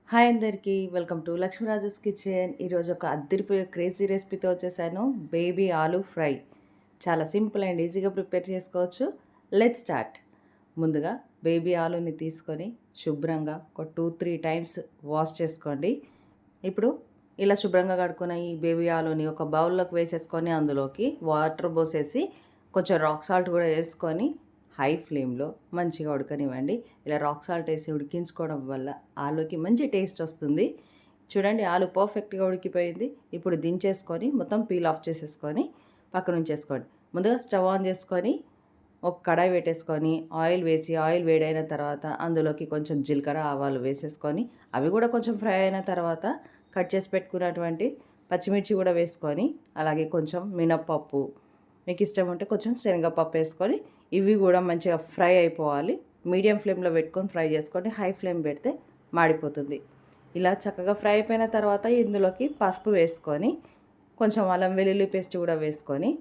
Hi అందరికీ welcome to లక్ష్మీరాజుస్ kitchen. ఈరోజు ఒక అద్దరిపోయే క్రేజీ రెసిపీతో వచ్చేసాను. Baby aloo fry. చాలా సింపుల్ అండ్ ఈజీగా ప్రిపేర్ చేసుకోవచ్చు. Let's start. ముందుగా బేబీ ఆలూని తీసుకొని శుభ్రంగా ఒక 2-3 టైమ్స్ వాష్ చేసుకోండి. ఇప్పుడు ఇలా శుభ్రంగా కడుక్కున్న ఈ బేబీ ఆలూని ఒక బౌల్లోకి వేసేసుకొని అందులోకి వాటర్ పోసేసి కొంచెం రాక్ సాల్ట్ కూడా వేసుకొని హై ఫ్లేమ్లో మంచిగా ఉడకనివ్వండి. ఇలా రాక్ సాల్ట్ వేసి ఉడికించుకోవడం వల్ల ఆలూకి మంచి టేస్ట్ వస్తుంది. చూడండి, ఆలు పర్ఫెక్ట్గా ఉడికిపోయింది. ఇప్పుడు దించేసుకొని మొత్తం పీల్ ఆఫ్ చేసేసుకొని పక్కన ఉంచేసుకోండి. ముందుగా స్టవ్ ఆన్ చేసుకొని ఒక కడాయి పెట్టేసుకొని ఆయిల్ వేసి ఆయిల్ వేడైన తర్వాత అందులోకి కొంచెం జీలకర్ర ఆవాలు వేసేసుకొని అవి కూడా కొంచెం ఫ్రై అయిన తర్వాత కట్ చేసి పెట్టుకున్నటువంటి పచ్చిమిర్చి కూడా వేసుకొని అలాగే కొంచెం మినప్పప్పు, మీకు ఇష్టం ఉంటే కొంచెం శనగపప్పు వేసుకొని ఇవి కూడా మంచిగా ఫ్రై అయిపోవాలి. మీడియం ఫ్లేమ్లో పెట్టుకొని ఫ్రై చేసుకోండి. హై ఫ్లేమ్ పెడితే మాడిపోతుంది. ఇలా చక్కగా ఫ్రై అయిపోయిన తర్వాత ఇందులోకి పసుపు వేసుకొని కొంచెం అల్లం వెల్లుల్లి పేస్ట్ కూడా వేసుకొని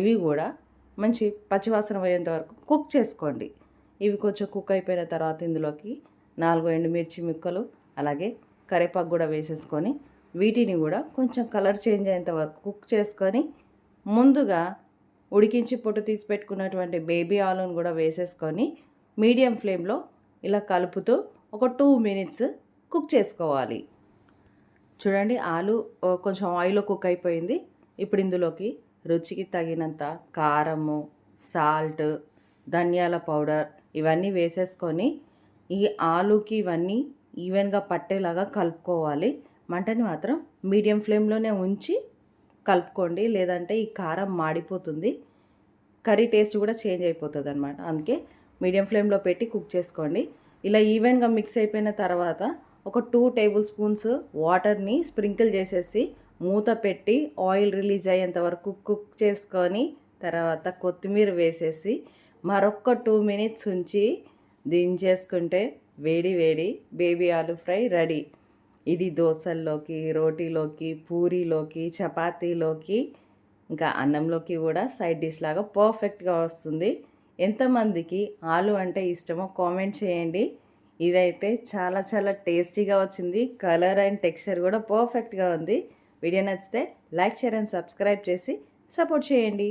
ఇవి కూడా మంచి పచ్చివాసన పోయేంత వరకు కుక్ చేసుకోండి. ఇవి కొంచెం కుక్ అయిపోయిన తర్వాత ఇందులోకి 4 ఎండుమిర్చి ముక్కలు అలాగే కరివేపాకు కూడా వేసేసుకొని వీటిని కూడా కొంచెం కలర్ చేంజ్ అయ్యేంత వరకు కుక్ చేసుకొని ముందుగా ఉడికించి పొట్టు తీసి పెట్టుకున్నటువంటి బేబీ ఆలూని కూడా వేసేసుకొని మీడియం ఫ్లేమ్లో ఇలా కలుపుతూ ఒక 2 మినిట్స్ కుక్ చేసుకోవాలి. చూడండి, ఆలు కొంచెం ఆయిల్లో కుక్ అయిపోయింది. ఇప్పుడు ఇందులోకి రుచికి తగినంత కారము, సాల్ట్, ధనియాల పౌడర్ ఇవన్నీ వేసేసుకొని ఈ ఆలుకి ఇవన్నీ ఈవెన్గా పట్టేలాగా కలుపుకోవాలి. మంటని మాత్రం మీడియం ఫ్లేమ్లోనే ఉంచి కలుపుకోండి, లేదంటే ఈ కారం మాడిపోతుంది, కర్రీ టేస్ట్ కూడా చేంజ్ అయిపోతుంది అనమాట. అందుకే మీడియం ఫ్లేమ్లో పెట్టి కుక్ చేసుకోండి. ఇలా ఈవెన్గా మిక్స్ అయిపోయిన తర్వాత ఒక 2 టేబుల్ స్పూన్స్ వాటర్ని స్ప్రింకిల్ చేసేసి మూత పెట్టి ఆయిల్ రిలీజ్ అయ్యేంత వరకు కుక్ చేసుకొని తర్వాత కొత్తిమీర వేసేసి మరొక 2 మినిట్స్ ఉంచి దించేసుకుంటే వేడి వేడి బేబీ ఆలూ ఫ్రై రెడీ. ఇది దోశల్లోకి, రోటీలోకి, పూరీలోకి, చపాతీలోకి ఇంకా అన్నంలోకి కూడా సైడ్ డిష్ లాగా పర్ఫెక్ట్గా వస్తుంది. ఎంతమందికి ఆలు అంటే ఇష్టమో కామెంట్ చేయండి. ఇదైతే చాలా చాలా టేస్టీగా వచ్చింది. కలర్ అండ్ టెక్స్చర్ కూడా పర్ఫెక్ట్గా ఉంది. వీడియో నచ్చితే లైక్, షేర్ అండ్ సబ్స్క్రైబ్ చేసి సపోర్ట్ చేయండి.